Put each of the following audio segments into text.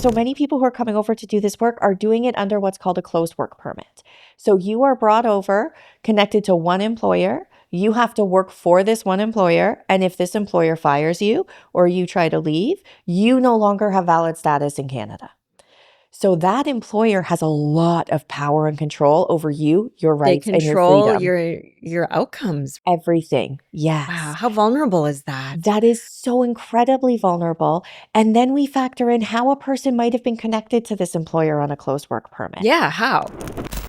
So many people who are coming over to do this work are doing it under what's called a closed work permit. So you are brought over, connected to one employer. You have to work for this one employer. And if this employer fires you or you try to leave, you no longer have valid status in Canada. So that employer has a lot of power and control over you, your They rights, and your control freedom. your outcomes. Everything. Wow, Yes. how vulnerable is that? That is so incredibly vulnerable. And then we factor in how a person might have been connected to this employer on a closed work permit. Yeah, how?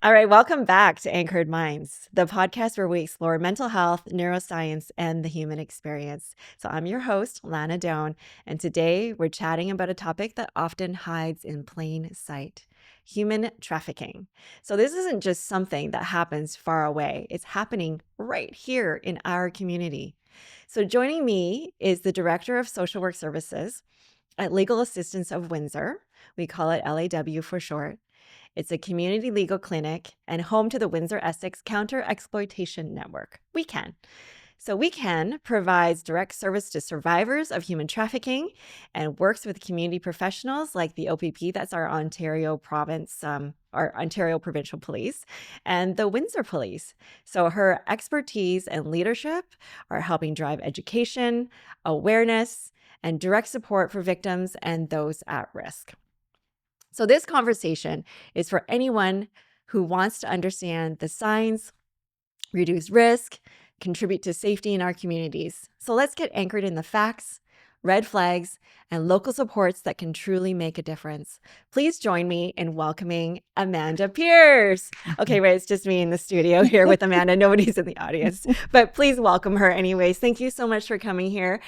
All right, welcome back to Anchored Minds, the podcast where we explore mental health, neuroscience, and the human experience. So I'm your host, Lana Doan, and today we're chatting about a topic that often hides in plain sight: human trafficking. So this isn't just something that happens far away. It's happening right here in our community. So joining me is the Director of Social Work Services at Legal Assistance of Windsor. We call it LAW for short. It's a community legal clinic and home to the Windsor-Essex Counter-Exploitation Network, WECEN. So WECEN provides direct service to survivors of human trafficking and works with community professionals like the OPP, that's our Ontario province, our Ontario Provincial Police, and the Windsor Police. So her expertise and leadership are helping drive education, awareness, and direct support for victims and those at risk. So this conversation is for anyone who wants to understand the signs, reduce risk, contribute to safety in our communities. So let's get anchored in the facts, red flags, and local supports that can truly make a difference. Please join me in welcoming Amanda Pierce. Okay, right, it's just me in the studio here with Amanda. Nobody's in the audience, but please welcome her anyways. Thank you so much for coming here.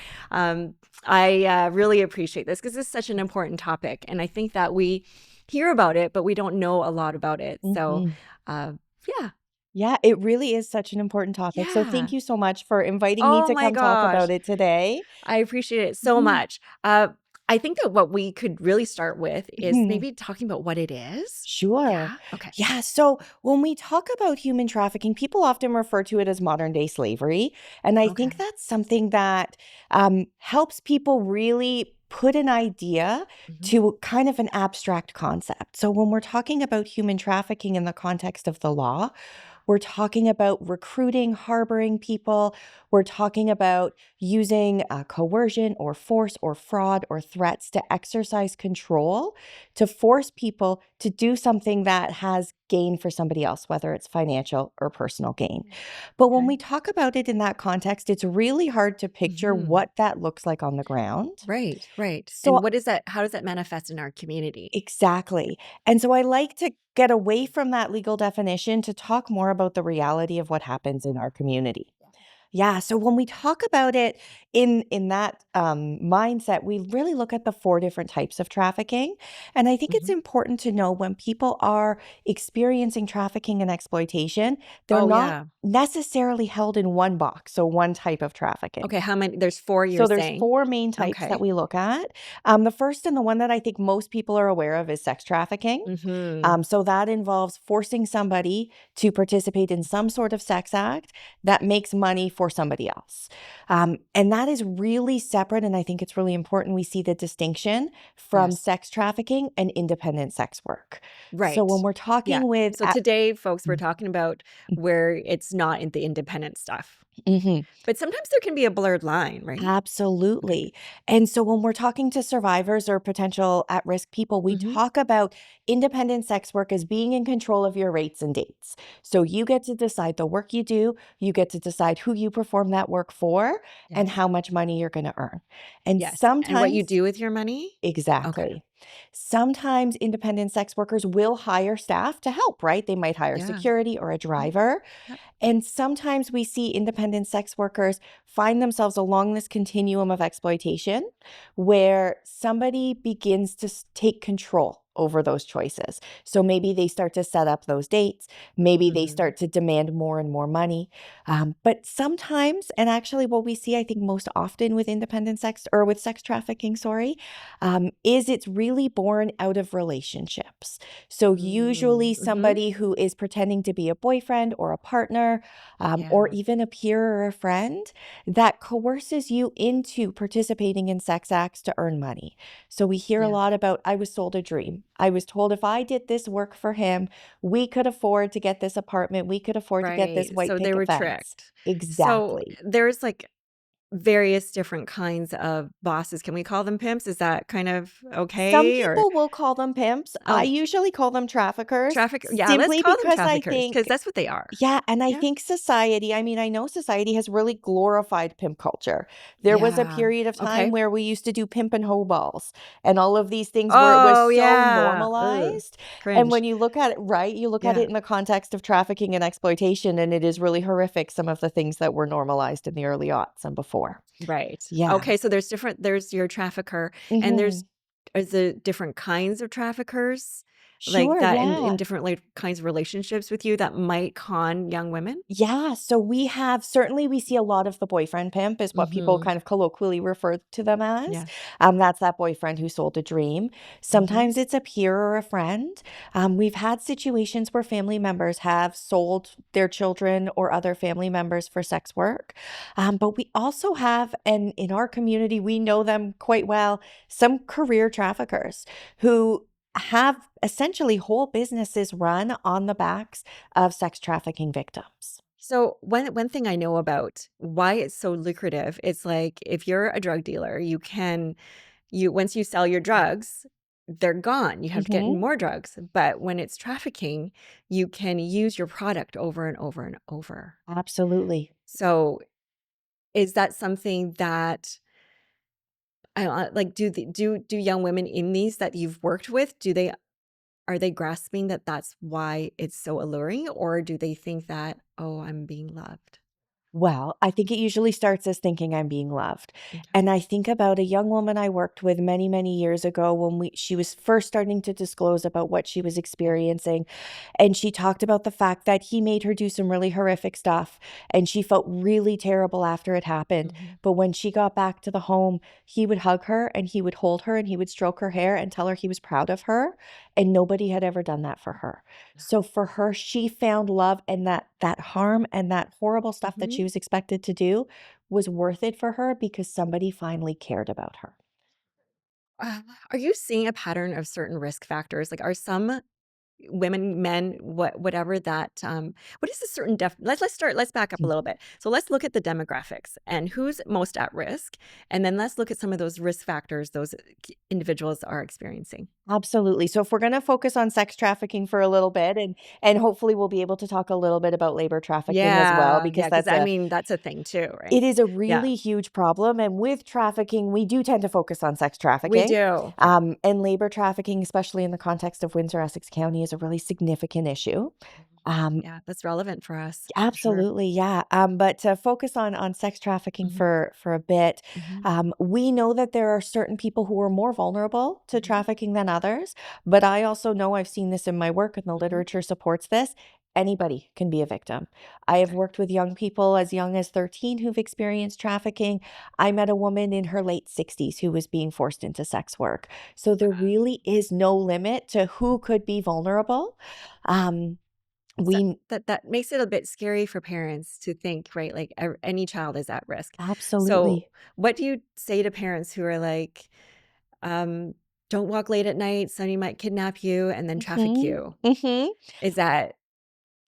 I really appreciate this because this is such an important topic. And I think that we hear about it, but we don't know a lot about it. So, yeah. Yeah, it really is such an important topic. So thank Yeah. you so much for inviting me Oh to my come talk about gosh. it today. I appreciate it so Mhm. much. I think that what we could really start with is Mhm. maybe talking about what it is. Sure. Yeah. Okay. Yeah. So when we talk about human trafficking, people often refer to it as modern day slavery. And I think Okay. that's something that helps people really put an idea Mhm. to kind of an abstract concept. So when we're talking about human trafficking in the context of the law, we're talking about recruiting, harboring people. We're talking about using coercion or force or fraud or threats to exercise control to force people to do something that has gain for somebody else, whether it's financial or personal gain. But when Okay. we talk about it in that context, it's really hard to picture Mhm. what that looks like on the ground. Right. Right. And So what is that? How does that manifest in our community? exactly. And so I like to get away from that legal definition to talk more about the reality of what happens in our community. Yeah, so when we talk about it in that mindset, we really look at the four different types of trafficking. And I think it's Mhm. important to know when people are experiencing trafficking and exploitation, they're Oh, not yeah. necessarily held in one box, so one type of trafficking. Okay. How many? There's four you're So there's saying. four main types that Okay. we look at. The first and the one that I think most people are aware of is sex trafficking. Mhm. So that involves forcing somebody to participate in some sort of sex act that makes money for somebody else. And that is really separate. And I think it's really important we see the distinction from Yes. sex trafficking and independent sex work. So when Right. we're Yeah. talking with, So today, folks, we're Mm, talking about where it's not in the independent stuff. mhm. But sometimes there can be a blurred line, right? Okay. Absolutely. And so when we're talking to survivors or potential at risk people, we Mhm. talk about independent sex work as being in control of your rates and dates. So you get to decide the work you do, you get to decide who you perform that work for, and Yes. how much money you're going to earn. And Yes. And what you sometimes, do with your money? Okay. exactly. Sometimes independent sex workers will hire staff to help, right? They might hire Yeah. security or a Yep. driver. Yep. And sometimes we see independent sex workers find themselves along this continuum of exploitation where somebody begins to take control over those choices. So maybe they start to set up those dates. Maybe they Mhm. start to demand more and more money. But sometimes, and actually what we see, I think most often with independent sex or with sex trafficking, sorry, is it's really born out of relationships. So usually Mm. Mhm. somebody who is pretending to be a boyfriend or a partner, or Yeah. even a peer or a friend that coerces you into participating in sex acts to earn money. So we hear a Yeah. lot about, I was sold a dream. I was told if I did this work for him, we could afford to get this apartment. We could afford to get this Right. white So they picket were fence. tricked. So Exactly. there's like various different kinds of bosses. Can we call them pimps? Is that kind of Some okay? Or people will call them pimps. I oh, usually call them traffickers traffic. Yeah, let's simply call them because I traffickers because think, that's what they are. yeah, and I Yeah. think society, I mean, I know society has really glorified pimp culture. There was a Yeah. period of time Okay. where we used to do pimp and hoe balls and all of these things where it was Oh, so yeah. Ugh. normalized. And when Cringe. you look at it, right, you look at Yeah. it in the context of trafficking and exploitation, and it is really horrific, some of the things that were normalized in the early aughts and before. Right. Yeah. Okay, so there's your trafficker and Hmm. is the different kinds of traffickers like Sure. that in Yeah. different like kinds of relationships with you that might con young women? Yeah, so we have certainly we see a lot of the boyfriend pimp is what people Mhm. kind of colloquially refer to them as. Yeah. That's that boyfriend who sold a dream. Mhm. Sometimes it's a peer or a friend. We've had situations where family members have sold their children or other family members for sex work. But we also have, and in our community, we know them quite well, some career traffickers who have essentially whole businesses run on the backs of sex trafficking victims. So one thing I know about why it's so lucrative, it's like if you're a drug dealer, you once you sell your drugs, they're gone. You have to get Mhm. more drugs. But when it's trafficking, you can use your product over and over and over. Absolutely. So is that something that I like do young women in these that you've worked with, do they are they grasping that that's why it's so alluring or do they think that, "Oh, I'm being loved?" Well, I think it usually starts as thinking I'm being loved. Okay. And I think about a young woman I worked with many, many years ago when she was first starting to disclose about what she was Yeah. experiencing. And she talked about the fact that he made her do some really horrific stuff. And she felt really terrible after it happened. Mhm. But when she got back to the home, he would hug her and he would hold her and he would stroke her hair and tell her he was proud of her. And nobody had ever done that for her. So for her, she found love and that harm and that horrible stuff that she Mhm. was expected to do was worth it for her because somebody finally cared about her. Uh, are you seeing a pattern of certain risk factors? Like, are some women, men, whatever that, what is a certain let's back up a little bit. So let's look at the demographics and who's most at risk, and then let's look at some of those risk factors those individuals are experiencing. Absolutely. So if we're going to focus on sex trafficking for a little bit and hopefully we'll be able to talk a little bit about labor trafficking as well Yeah, because yeah, because I mean, that's a thing too, right? it is a Yeah, really huge problem, and with trafficking, we do tend to focus on sex we trafficking, do. Yeah. and labor trafficking, especially in the context of Windsor-Essex County, is a really significant issue. Um, Yeah, that's relevant for us for sure. Absolutely, yeah. But to focus on sex trafficking Mhm, for a bit, mhm, we know that there are certain people who are more vulnerable to mhm, trafficking than others. But I also know I've seen this in my work, and the mhm. literature supports this. Anybody can be a victim. I have Okay. worked with young people as young as 13 who've experienced trafficking. I met a woman in her late 60s who was being forced into sex work. So there really is no limit to who could be vulnerable. Um, So we that makes it a bit scary for parents to think, right? Like any child is at risk. So, Absolutely. what do you say to parents who are like, um, "Don't walk late at night. Somebody might kidnap you and then traffic Mhm, you." mhm. Is that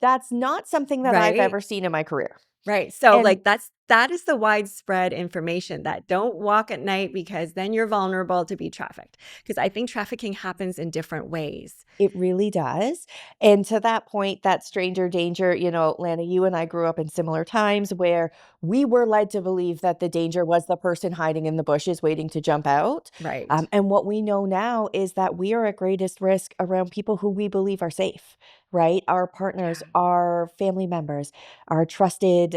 That's not something that I've right? ever seen in my career, Right. So, and like that is the widespread information that don't walk at night because then you're vulnerable to be trafficked. Because I think trafficking happens in different ways. it really does, and to that point, that stranger danger, Lana, you and I grew up in similar times where we were led to believe that the danger was the person hiding in the bushes waiting to jump out, Right. and what we know now is that we are at greatest risk around people who we believe are safe, right? Our partners, Yeah. our family members, our trusted,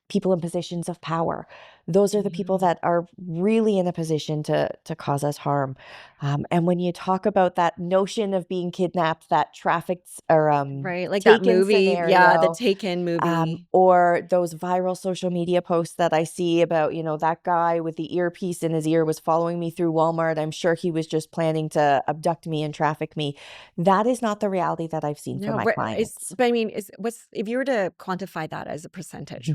people in positions of power. those are the people Mhm. that are really in a position to cause us harm. And when you talk about that notion of being kidnapped, that trafficked or Right, like that taken movie, yeah, the scenario, Taken movie. or those viral social media posts that I see about, that guy with the earpiece in his ear was following me through Walmart. I'm sure he was just planning to abduct me and traffic me. That is not the reality that I've seen for No, my but it's clients. but I mean, is what's if you were to quantify that as a percentage,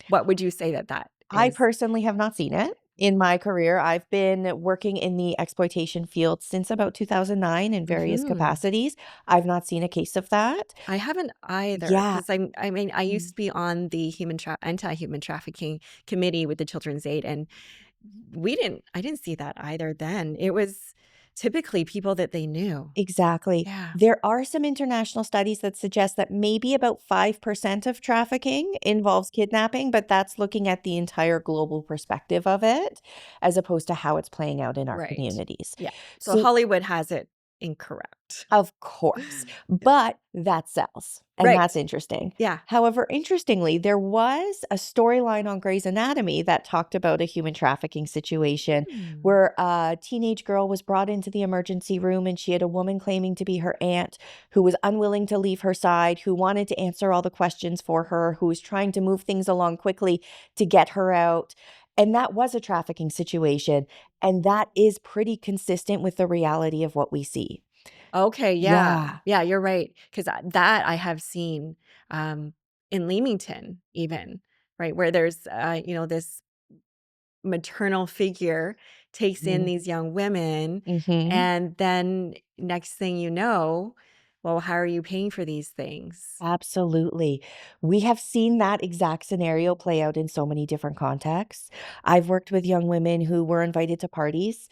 what would you say that that I is? personally have not seen it in my career. I've been working in the exploitation field since about 2009 in various Mhm. capacities. I've not seen a case of that. I haven't either Yeah. because I mean, I used Mm. to be on the anti-human trafficking committee with the Children's Aid, and I didn't see that either then. It was typically people that they knew. Exactly. Yeah. There are some international studies that suggest that maybe about 5% of trafficking involves kidnapping, but that's looking at the entire global perspective of it, as opposed to how it's playing out in our Right. communities. Yeah. So So Hollywood has it incorrect. of course, Yeah. but that sells, and Right. that's interesting. Yeah. However, interestingly, there was a storyline on Grey's Anatomy that talked about a human trafficking situation Hmm. where a teenage girl was brought into the emergency room and she had a woman claiming to be her aunt who was unwilling to leave her side, who wanted to answer all the questions for her, who was trying to move things along quickly to get her out. And that was a trafficking situation. And that is pretty consistent with the reality of what we see. Okay, yeah. Yeah. Yeah, you're right. 'Cause that I have seen, in Leamington even, right, where there's, this maternal figure takes in Mhm. these young women, Mhm. and then next thing you know, well, how are you paying for these things? Absolutely. We have seen that exact scenario play out in so many different contexts. I've worked with young women who were invited to parties,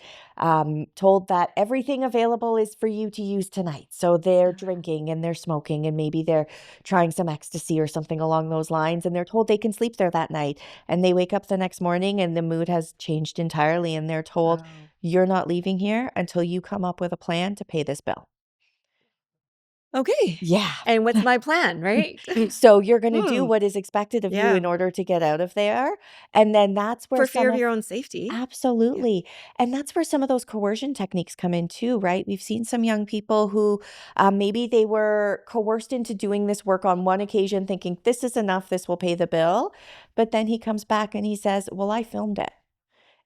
told that everything available is for you to use tonight. So they're drinking and they're smoking and maybe they're trying some ecstasy or something along those lines. And they're told they can sleep there that night. And they wake up the next morning and the mood has changed entirely. And they're told, Oh. you're not leaving here until you come up with a plan to pay this bill. Okay. Yeah. And what's my plan, right? So you're gonna do Hmm. what is expected of you Yeah. in order to get out of there, and then that's where For fear some of of your own safety. Yeah. absolutely, and that's where some of those coercion techniques come in too, right? We've seen some young people who, maybe they were coerced into doing this work on one occasion thinking, "This is enough, this will pay the bill," but then he comes back and he says, "Well, I filmed it."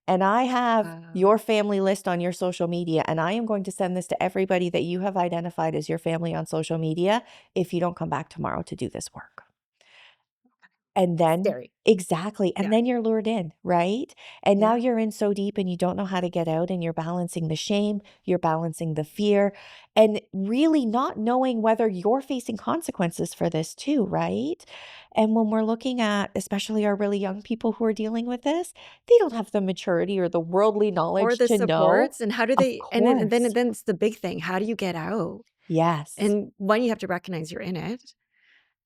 And I have Wow. your family list on your social media, and I am going to send this to everybody that you have identified as your family on social media if you don't come back tomorrow to do this work. And then Scary. exactly, and Yeah. then you're lured in, right? And now Yeah. you're in so deep and you don't know how to get out and you're balancing the shame, you're balancing the fear, and really not knowing whether you're facing consequences for this too, right? And when we're looking at especially our really young people who are dealing with this, they don't have the maturity or the worldly Or knowledge the to know. supports, and how do Of they course. then it's the big thing, how do you get out? Yes. And one, you have to recognize you're in it,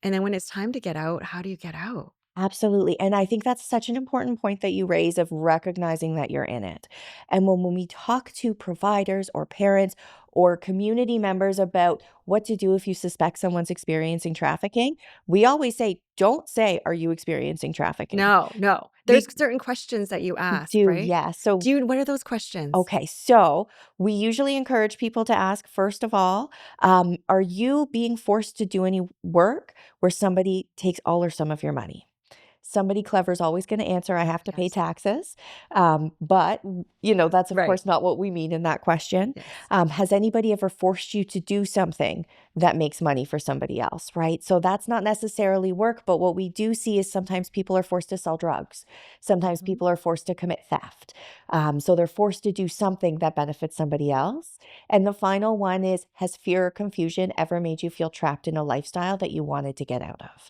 and then when it's time to get out, how do you get out? Absolutely. And I think that's such an important point that you raise of recognizing that you're in it. And when we talk to providers or parents or community members about what to do if you suspect someone's experiencing trafficking, we always say, don't say, are you experiencing trafficking? No, no. There's We certain questions that you ask, do, right? yes. So, What are those questions? okay. So we usually encourage people to ask, first of all, are you being forced to do any work where somebody takes all or some of your money? Somebody clever is always going to answer, I have to pay Yes. taxes. But, that's of Right. course not what we mean in that question. Yes. Has anybody ever forced you to do something that makes money for somebody else, right? So that's not necessarily work, but what we do see is sometimes people are forced to sell drugs. Sometimes Mhm. people are forced to commit theft. So they're forced to do something that benefits somebody else. And the final one is, has fear or confusion ever made you feel trapped in a lifestyle that you wanted to get out of?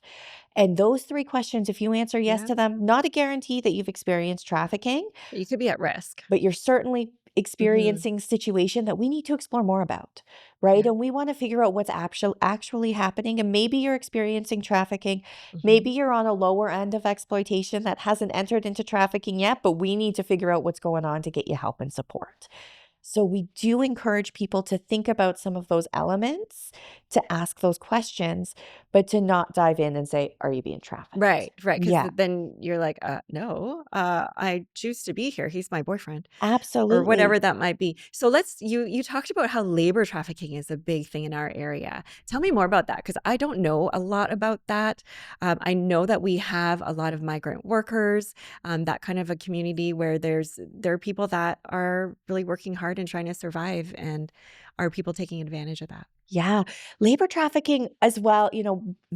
And those 3 questions, if you answer yes Yeah. to them, not a guarantee that you've experienced trafficking, But you could be at risk. but you're certainly Mhm. experiencing situation that we need to explore more about, right? Yeah. And we want to figure out what's actually happening. And maybe you're experiencing trafficking. Maybe Mhm. you're on a lower end of exploitation that hasn't entered into trafficking yet, but we need to figure out what's going on to get you help and support. So we do encourage people to think about some of those elements, to ask those questions, but to not dive in and say, "Are you being trafficked?" Right, right. Because Yeah, then you're like, no, I choose to be here. He's my boyfriend." Or absolutely. whatever that might be. So you talked about how labor trafficking is a big thing in our area. Tell me more about that because I don't know a lot about that. I know that we have a lot of migrant workers, that kind of a community where there are people that are really working hard and trying to survive, and are people taking advantage of that? Yeah, labor trafficking as well,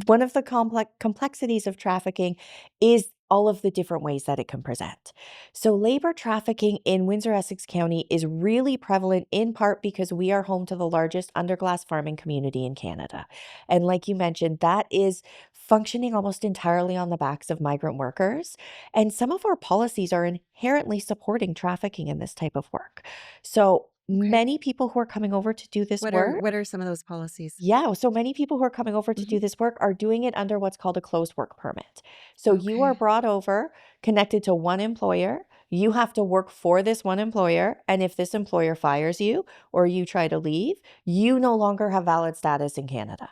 one of the complexities of trafficking is all of the different ways that it can present. So labor trafficking in Windsor-Essex County is really prevalent in part because we are home to the largest underglass farming community in Canada. And like you mentioned, that is functioning almost entirely on the backs of migrant workers. And some of our policies are inherently supporting trafficking in this type of work. So Okay. many people who are coming over to do this What are work. what are some of those policies? Yeah, so many people who are coming over to Mhm. do this work are doing it under what's called a closed work permit. So you are Okay. brought over, connected to one employer. You have to work for this one employer. And if this employer fires you or you try to leave, you no longer have valid status in Canada.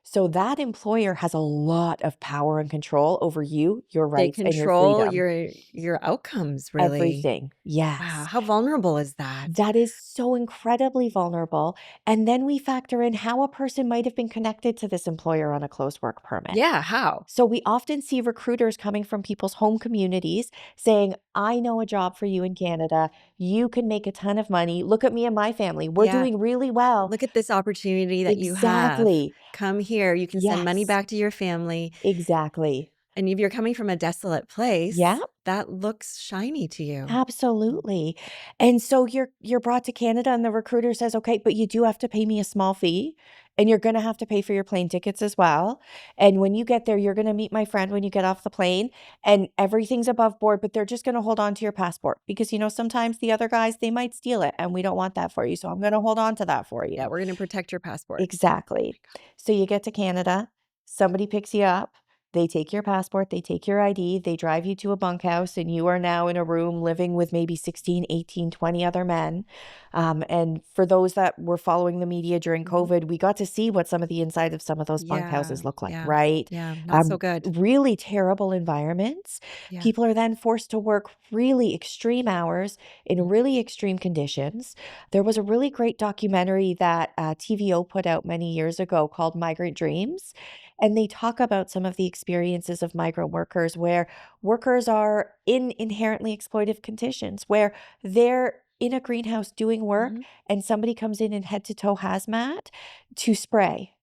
So that employer has a lot of power and control over you, your They rights, and your control freedom. your outcomes, really. Everything. Wow, Yes. how vulnerable is that? That is so incredibly vulnerable. And then we factor in how a person might have been connected to this employer on a closed work permit. Yeah, how? So we often see recruiters coming from people's home communities saying, "I know a job for you in Canada. You can make a ton of money. Look at me and my family. We're Yeah, doing really well." look at this opportunity that you have. Exactly. Come here, you can send money Yes, back to your family, exactly. and if you're coming from a desolate Yeah. place, that looks shiny to you. Absolutely. And so you're brought to Canada and the recruiter says, "Okay, but you do have to pay me a small fee and you're going to have to pay for your plane tickets as well. And when you get there, you're going to meet my friend when you get off the plane and everything's above board, but they're just going to hold on to your passport because sometimes the other guys they might steal it and we don't want that for you. So I'm going to hold on to that for Yeah, you." we're gonna protect your passport. Exactly. So you get to Canada, somebody picks you up, they take your passport, they take your ID, they drive you to a bunkhouse, and you are now in a room living with maybe 16, 18, 20 other men. And for those that were following the media during Mhm. COVID, we got to see what some of the inside of some of those Yeah, bunkhouses look like, yeah, right? yeah, not so good. Really terrible environments. Yeah. People are then forced to work really extreme hours in Mhm, really extreme conditions. There was a really great documentary that TVO put out many years ago called Migrant Dreams. And they talk about some of the experiences of migrant workers where workers are in inherently exploitive conditions, where they're in a greenhouse doing work mhm. and somebody comes in head to toe hazmat to spray.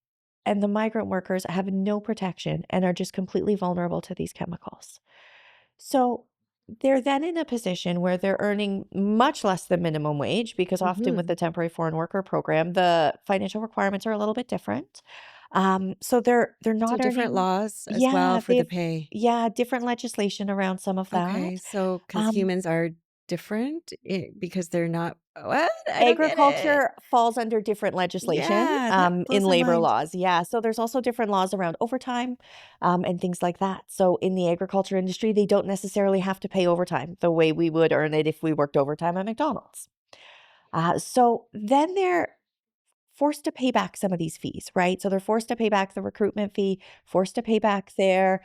And the migrant workers have no protection and are just completely vulnerable to these chemicals. So they're then in a position where they're earning much less than minimum wage because often with Mhm. the temporary foreign worker program, the financial requirements are a little bit different. So they're So not different earning. laws as well Yeah, for the they've pay. yeah, different legislation around some of Okay, that. so because Um, humans are different because they're not what? I don't get it. Agriculture falls under different legislation Yeah, that in blows my labor mind. laws. Yeah. So there's also different laws around overtime and things like that. So in the agriculture industry, they don't necessarily have to pay overtime the way we would earn it if we worked overtime at McDonald's. So then they're forced to pay back some of these fees, right? So they're forced to pay back the recruitment fee, forced to pay back their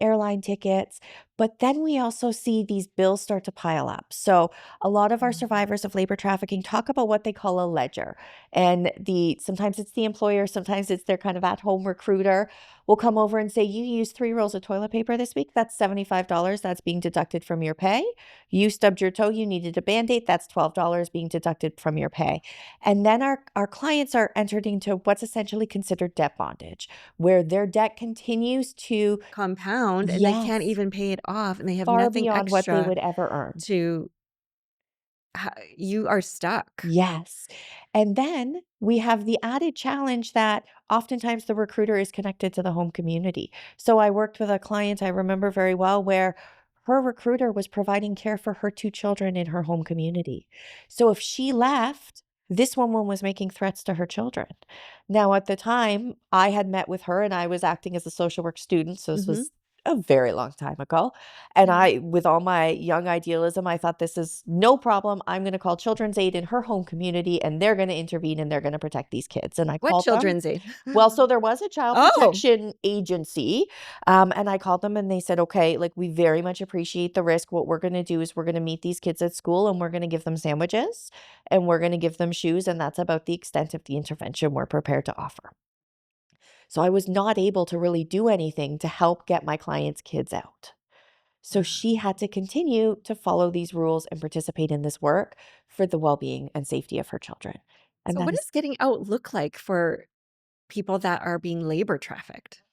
airline tickets. But then we also see these bills start to pile up. So a lot of our Mm. survivors of labor trafficking talk about what they call a ledger. And sometimes it's the employer, sometimes it's their kind of at-home recruiter will come over and say, "You used 3 rolls of toilet paper this week. That's $75. That's being deducted from your pay. You stubbed your toe, you needed a band-aid. That's $12 being deducted from your pay." And then our clients are entered into what's essentially considered debt bondage, where their debt continues to, Compound, and they can't yes, even pay it off, and they have far nothing beyond what they extra would ever earn. to you are stuck. Yes. And then we have the added challenge that oftentimes the recruiter is connected to the home community. So I worked with a client I remember very well where her recruiter was providing care for her 2 children in her home community. So if she left, this woman was making threats to her children. Now, at the time, I had met with her and I was acting as a social work student. So this Mhm. was a very long time ago. And Yeah. I, with all my young idealism, I thought this is no problem. I'm going to call Children's Aid in her home community and they're going to intervene and they're going to protect these kids. And I What called them. children's aid? Well, so there was a child Oh, protection agency, and I called them and they said, okay, like we very much appreciate the risk. What we're going to do is we're going to meet these kids at school and we're going to give them sandwiches and we're going to give them shoes. And that's about the extent of the intervention we're prepared to offer. So I was not able to really do anything to help get my client's kids out. So she had to continue to follow these rules and participate in this work for the well being and safety of her children. And so that what is, does getting out look like for people that are being labor trafficked?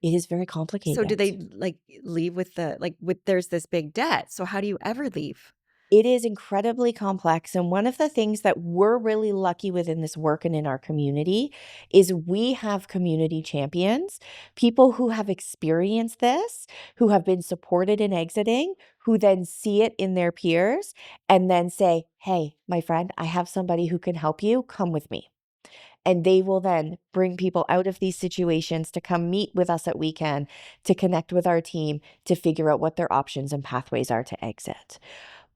it is very So do complicated. they like leave with the like with there's this big debt. So how do you ever leave? It is incredibly complex. And one of the things that we're really lucky with in this work and in our community is we have community champions, people who have experienced this, who have been supported in exiting, who then see it in their peers and then say, hey, my friend, I have somebody who can help you. Come with me. And they will then bring people out of these situations to come meet with us at WECEN, to connect with our team, to figure out what their options and pathways are to exit.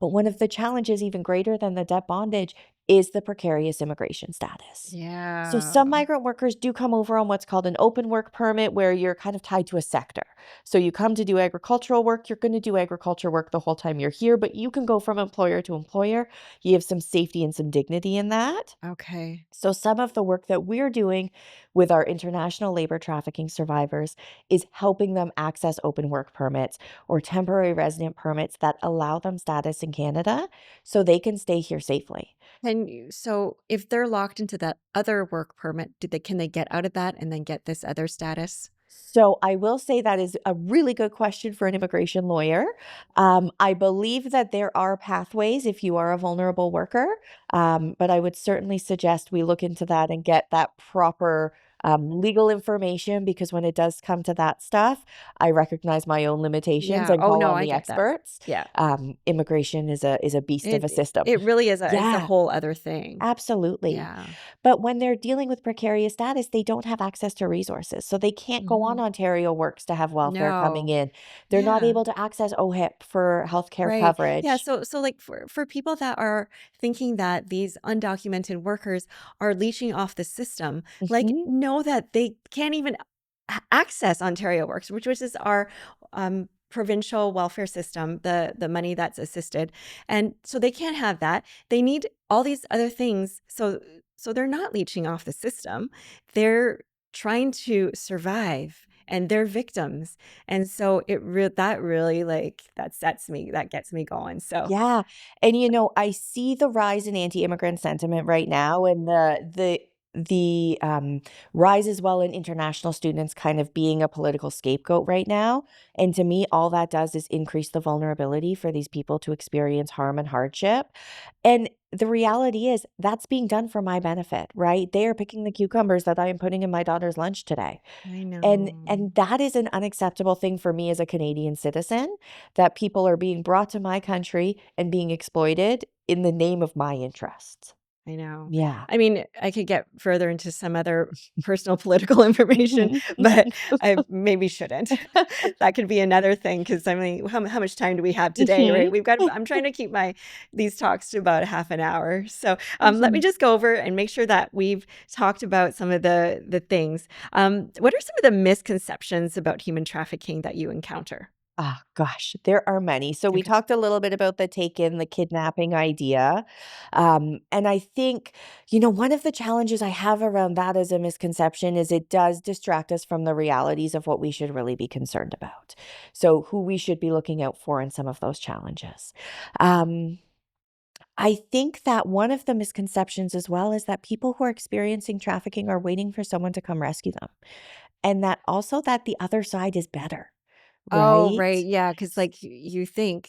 But one of the challenges, even greater than the debt bondage, is the precarious immigration status. So Yeah. some migrant workers do come over on what's called an open work permit, where you're kind of tied to a sector. So you come to do agricultural work, you're going to do agriculture work the whole time you're here, but you can go from employer to employer. You have some safety and some dignity in that. Okay. So, some of the work that we're doing with our international labor trafficking survivors is helping them access open work permits or temporary resident permits that allow them status in Canada so they can stay here safely. So if they're locked into that other work permit, can they get out of that and then get this other status? So I will say that is a really good question for an immigration lawyer. I believe that there are pathways if you are a vulnerable worker, but I would certainly suggest we look into that and get that proper legal information, because when it does come to that stuff, I recognize my own limitations Yeah. and Oh call no, on I the get that. experts. Yeah. Immigration is a beast of a system. It really is it's a Yeah, whole other thing. absolutely. Yeah. But when they're dealing with precarious status, they don't have access to resources. So they can't go on Mhm. Ontario Works to have welfare coming No. in. They're not Yeah. able to access OHIP for healthcare Right. Yeah, coverage. so like for people that are thinking that these undocumented workers are leeching off the system, like Mhm. know that they can't even access Ontario Works, which is our provincial welfare system, the money that's assisted. And so they can't have that. They need all these other things. So they're not leeching off the system. They're trying to survive and they're victims. And so that really like that gets me going. So Yeah. And I see the rise in anti-immigrant sentiment right now, and the rise as well in international students kind of being a political scapegoat right now. And to me, all that does is increase the vulnerability for these people to experience harm and hardship. And the reality is that's being done for my benefit, right? They are picking the cucumbers that I am putting in my daughter's lunch today. I know. And that is an unacceptable thing for me as a Canadian citizen, that people are being brought to my country and being exploited in the name of my interests. I know. Yeah. I mean, I could get further into some other personal political information, Mhm. but I maybe shouldn't. That could be another thing because I mean, how much time do we have today, Mhm. right? I'm trying to keep these talks to about half an hour. So let me Mhm. just go over and make sure that we've talked about some of the things. What are some of the misconceptions about human trafficking that you encounter? Ah, gosh, there are many. So we Okay. talked a little bit about the take-in, the kidnapping idea. And I think, one of the challenges I have around that as a misconception is it does distract us from the realities of what we should really be concerned about. So who we should be looking out for in some of those challenges. Um, I think that one of the misconceptions as well is that people who are experiencing trafficking are waiting for someone to come rescue them. And that also that the other side is better, Oh, right? right. Yeah. Cause like you think,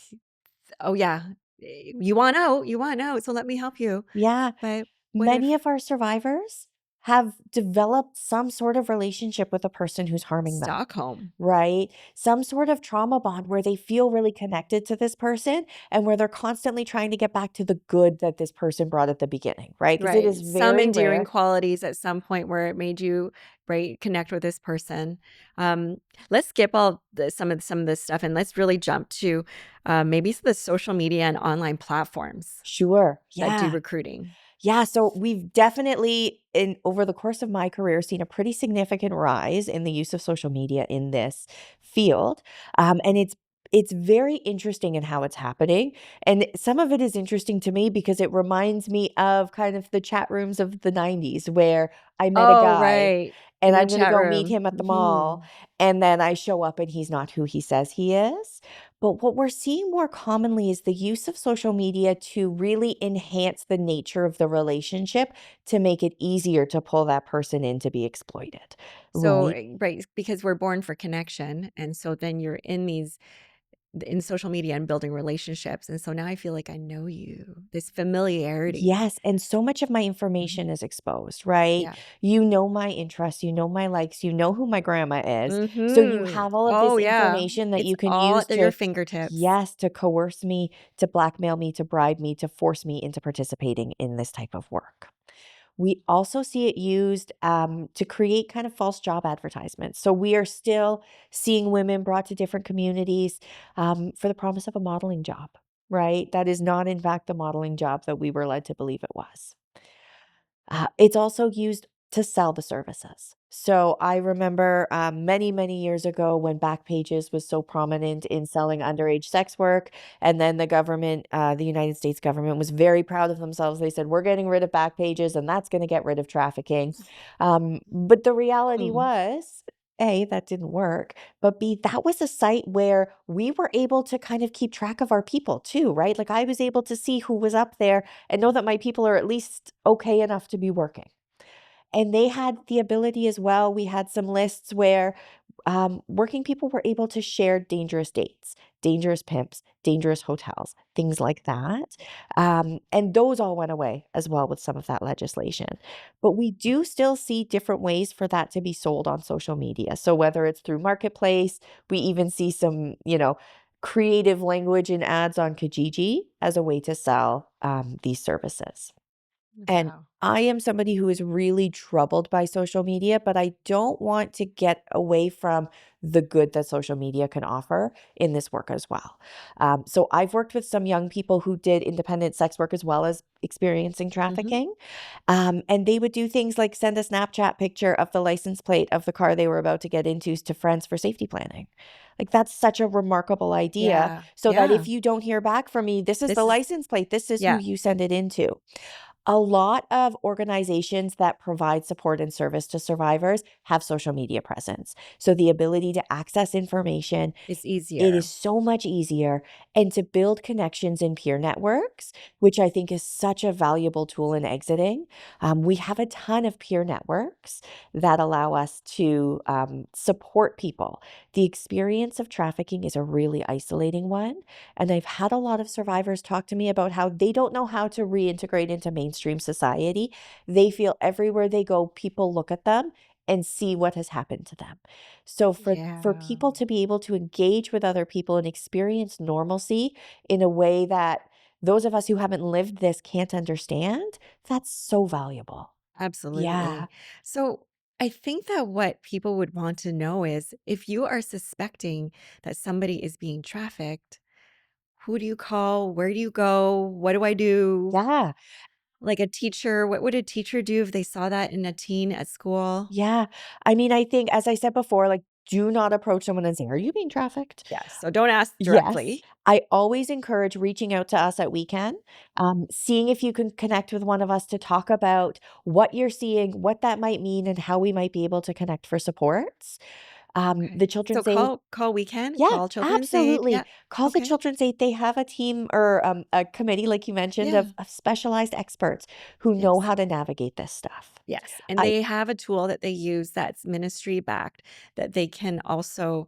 oh, yeah, you want out, so let me help you. Yeah. But what Many if of our survivors have developed some sort of relationship with the person who's harming them. Stockholm. Right? Some sort of trauma bond where they feel really connected to this person and where they're constantly trying to get back to the good that this person brought at the beginning, right? Because it Right. is Some very endearing rare. qualities at some point where it made you, right, connect with this person. Um, let's skip all some of this stuff and let's really jump to maybe some of the social media and online platforms Sure. that do Yeah. recruiting. Yeah, so we've definitely in over the course of my career seen a pretty significant rise in the use of social media in this field. And it's very interesting in how it's happening. And some of it is interesting to me because it reminds me of kind of the chat rooms of the 90s where I met a Oh, guy right. and In the I'm going to chat go meet room. him at the mall and then I show up and he's not who he says he is. But what we're seeing more commonly is the use of social media to really enhance the nature of the relationship to make it easier to pull that person in to be exploited, So, right? right, because we're born for connection. And so then you're in social media and building relationships. And so now I feel like I know you, this familiarity. Yes, and so much of my Mhm. information is exposed, right? Yeah. You know my interests, you know my likes, you know who my grandma is. So you Mhm. have all of this Oh, yeah. information that It's you can all use at your to, fingertips. yes, to coerce me, to blackmail me, to bribe me, to force me into participating in this type of work. We also see it used to create kind of false job advertisements. So we are still seeing women brought to different communities for the promise of a modeling job, right? That is not, in fact, the modeling job that we were led to believe it was. It's also used to sell the services. So I remember many, many years ago when Backpages was so prominent in selling underage sex work. And then the government, the United States government, was very proud of themselves. They said, we're getting rid of Backpages and that's going to get rid of trafficking. But the reality Mm. was, A, that didn't work. But B, that was a site where we were able to kind of keep track of our people too, right? Like I was able to see who was up there and know that my people are at least okay enough to be working. And they had the ability as well. We had some lists where working people were able to share dangerous dates, dangerous pimps, dangerous hotels, things like that. And those all went away as well with some of that legislation. But we do still see different ways for that to be sold on social media. So whether it's through Marketplace, we even see some, creative language in ads on Kijiji as a way to sell these services. And Wow. I am somebody who is really troubled by social media, but I don't want to get away from the good that social media can offer in this work as well. So I've worked with some young people who did independent sex work as well as experiencing Mhm. trafficking. And they would do things like send a Snapchat picture of the license plate of the car they were about to get into to friends for safety planning. Like, that's such a remarkable idea. Yeah. So that Yeah. if you don't hear back from me, this is the This is license plate, this is who yeah. you send it into. A lot of organizations that provide support and service to survivors have social media presence. So the ability to access information, It's it is easier. so much easier, and to build connections in peer networks, which I think is such a valuable tool in exiting. We have a ton of peer networks that allow us to support people. The experience of trafficking is a really isolating one. And I've had a lot of survivors talk to me about how they don't know how to reintegrate into mainstream society. They feel everywhere they go, people look at them and see what has happened to them. So for Yeah. people to be able to engage with other people and experience normalcy in a way that those of us who haven't lived this can't understand, that's so valuable. Yeah. Absolutely. So I think that what people would want to know is if you are suspecting that somebody is being trafficked, who do you call? Where do you go? What do I do? Yeah. Like a teacher, what would a teacher do if they saw that in a teen at school? Yeah. I mean, I think, as I said before, like, do not approach someone and say, "Are you being trafficked?" Yes. So don't ask Yes. directly. I always encourage reaching out to us at WECEN, seeing if you can connect with one of us to talk about what you're seeing, what that might mean, and how we might be able to connect for supports. Okay. The So Children's Aid. call weekend, Yeah, call Children's Aid. absolutely. Yeah. Call the Okay. Children's Aid. They have a team or a committee, like you mentioned, Yeah. of specialized experts who know Yes. how to navigate this stuff. Yes, and I they have a tool that they use that's ministry backed that they can also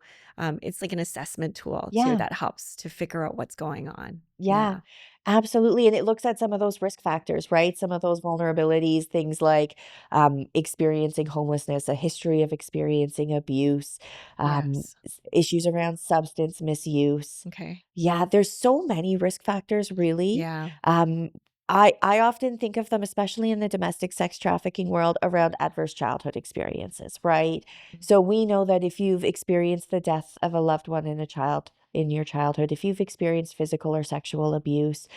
it's like an assessment tool too Yeah. that helps to figure out what's going on. Yeah. Yeah. Absolutely, and it looks at some of those risk factors, right? Some of those vulnerabilities, things like, experiencing homelessness, a history of experiencing abuse, Yes. issues around substance misuse. Okay. Yeah, there's so many risk factors, really. Yeah. Um, I often think of them, especially in the domestic sex trafficking world, around adverse childhood experiences, right? So we know that if you've experienced the death of a loved one in your childhood, if you've experienced physical or sexual abuse,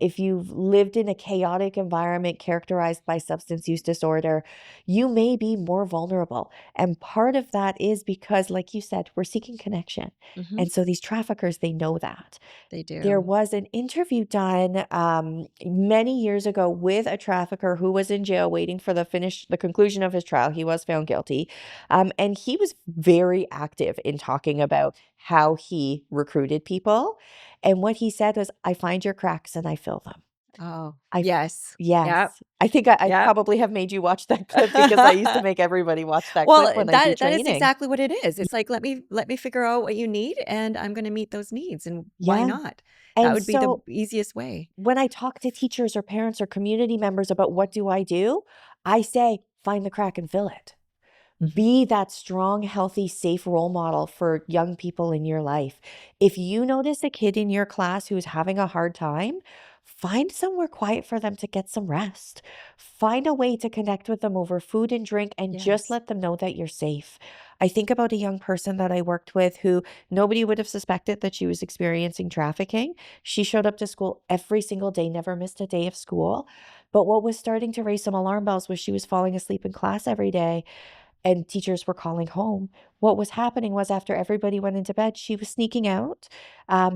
if you've lived in a chaotic environment characterized by substance use disorder, you may be more vulnerable. And part of that is because, like you said, we're seeking connection. Mhm. And so these traffickers, they know that. They There do. was an interview done many years ago with a trafficker who was in jail waiting for the conclusion of his trial. He was found guilty. And he was very active in talking about how he recruited people. And what he said was, I find your cracks and I fill them. Oh, I, f- yes. Yep. yes. I think I Yep. probably have made you watch that clip because I used to make everybody watch that clip Well, when I do that is training. exactly what it is. It's like, let me figure out what you need, and I'm gonna meet those needs, and why Yeah. not? That And would be the so easiest way. when I talk to teachers or parents or community members about what do, I say, find the crack and fill it. Mhm. Be that strong, healthy, safe role model for young people in your life. If you notice a kid in your class who's having a hard time, find somewhere quiet for them to get some rest. Find a way to connect with them over food and drink and just Yes. let them know that you're safe. I think about a young person that I worked with who nobody would have suspected that she was experiencing trafficking. She showed up to school every single day, never missed a day of school. But what was starting to raise some alarm bells was she was falling asleep in class every day and teachers were calling home. What was happening was after everybody went into bed, she was sneaking out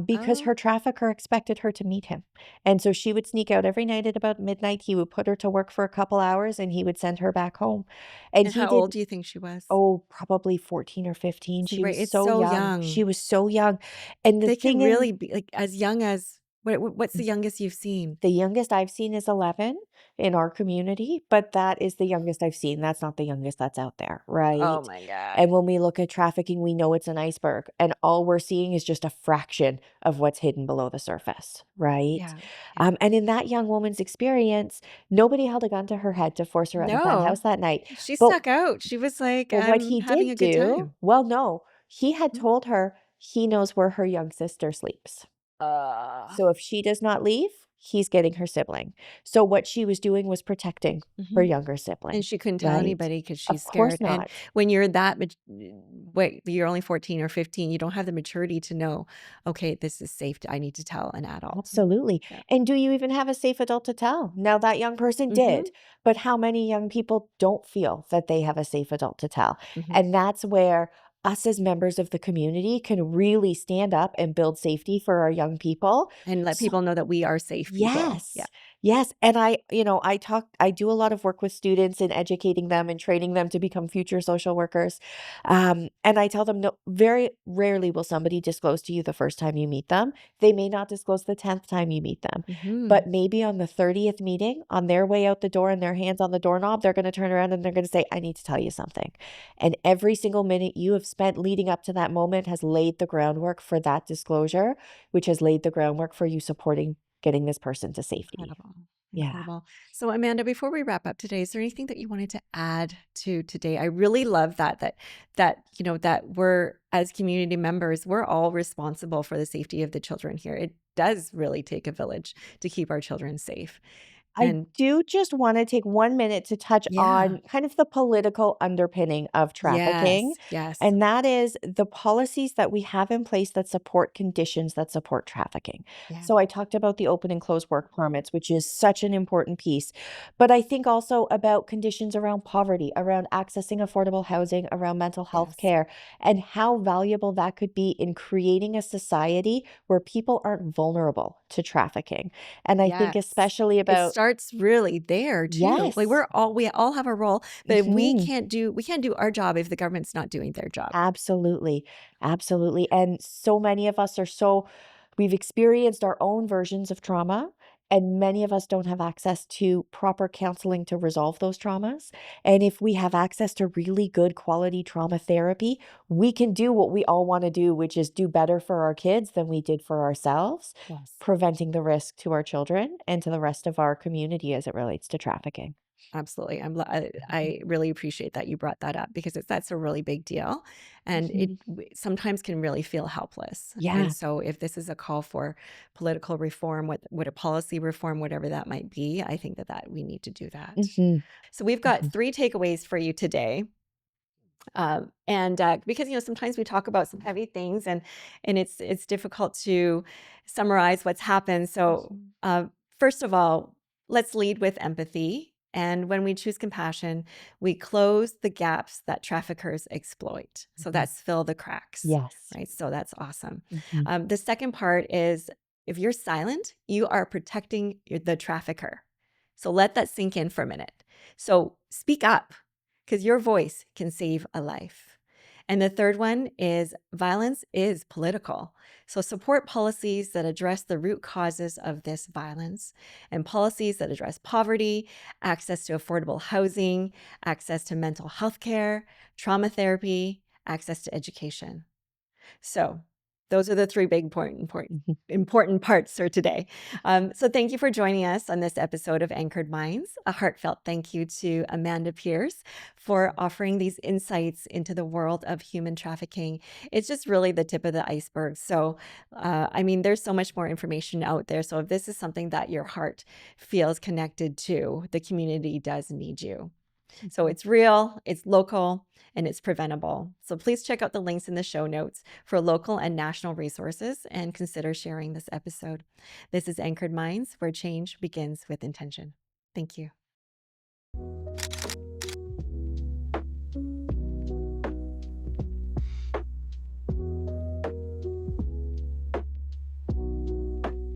because Oh, her trafficker expected her to meet him. And so she would sneak out every night at about midnight. He would put her to work for a couple hours and he would send her back home. And and he how did, old do you think she was? oh, probably 14 or 15. See, She right, was it's so so young. She young. was so young. And the They can thing is, really be, like, as young as what's the youngest you've seen? the youngest I've seen is 11 in our community, but that is the youngest I've seen. That's not the youngest that's out there, Oh right? my god. And when we look at trafficking, we know it's an iceberg, and all we're seeing is just a fraction of what's hidden below the surface, right? Yeah, yeah. And in that young woman's experience, nobody held a gun to her head to force her out of that house No, that night. she But stuck out. She was like, but what "I'm he having a did good do, time." well, no, he had Mm. told her he knows where her young sister sleeps. Uh, So if she does not leave, he's getting her sibling. So what she was doing was protecting her mhm. younger And sibling, she couldn't tell right? anybody because she's Of course scared, and not. when you're that wait, you're only 14 or 15, you don't have the maturity to know, "Okay, this is safe, I need to tell an adult." Absolutely. Yeah. And do you even have a safe adult to tell? Now, that young person Mhm, did, but how many young people don't feel that they have a safe adult to tell? mhm. And that's where us as members of the community can really stand up and build safety for our young people. And let So people know that we are safe people. Yeah. yes. Yes, and I do a lot of work with students in educating them and training them to become future social workers. And I tell them, no, very rarely will somebody disclose to you the first time you meet them. They may not disclose the 10th time you meet them. But Mhm. maybe on the 30th meeting, on their way out the door and their hands on the doorknob, they're going to turn around and they're going to say, I need to tell you something. And every single minute you have spent leading up to that moment has laid the groundwork for that disclosure, which has laid the groundwork for you supporting getting this person to safety. Incredible, Yeah. incredible. So, Amanda, before we wrap up today, is there anything that you wanted to add to today? I really love that we're, as community members, we're all responsible for the safety of the children here. It does really take a village to keep our children safe. I And do just wanna take 1 minute to touch yeah, on kind of the political underpinning of trafficking, yes, yes, and that is the policies that we have in place that support conditions that support trafficking. yeah, So I talked about the open and closed work permits, which is such an important piece, but I think also about conditions around poverty, around accessing affordable housing, around mental health yes, care, and how valuable that could be in creating a society where people aren't vulnerable to trafficking. And I think yes. especially It about starts really there too. Like yes. we all have a role, but Mhm. we can't do our job if the government's not doing their job. Absolutely. Absolutely. And so many of us we've experienced our own versions of trauma. And many of us don't have access to proper counseling to resolve those traumas. And if we have access to really good quality trauma therapy, we can do what we all want to do, which is do better for our kids than we did for ourselves, Yes. preventing the risk to our children and to the rest of our community as it relates to trafficking. Absolutely. Mhm. I really appreciate that you brought that up because that's a really big deal, and it Mhm. sometimes can really feel helpless. And Yeah. so, if this is a call for political reform, what a policy reform, whatever that might be, I think that we need to do that. Mhm. So, we've got Mhm. 3 takeaways for you today. And because sometimes we talk about some heavy things, and it's difficult to summarize what's happened. So Mhm. first of all, let's lead with empathy. And when we choose compassion, we close the gaps that traffickers exploit. So Mhm. that's fill the cracks, Yes. right? So that's awesome. Mhm. The second part is if you're silent, you are protecting the trafficker. So let that sink in for a minute. So speak up because your voice can save a life. And the third one is violence is political. So support policies that address the root causes of this violence and policies that address poverty, access to affordable housing, access to mental health care, trauma therapy, access to education. So those are the 3 big Mhm. important parts for today. So thank you for joining us on this episode of Anchored Minds. A heartfelt thank you to Amanda Pierce for offering these insights into the world of human trafficking. It's just really the tip of the iceberg. So, I mean, there's so much more information out there. So if this is something that your heart feels connected to, the community does need you. So Mhm. it's real, it's local, and it's preventable. So please check out the links in the show notes for local and national resources and consider sharing this episode. This is Anchored Minds, where change begins with intention. Thank you.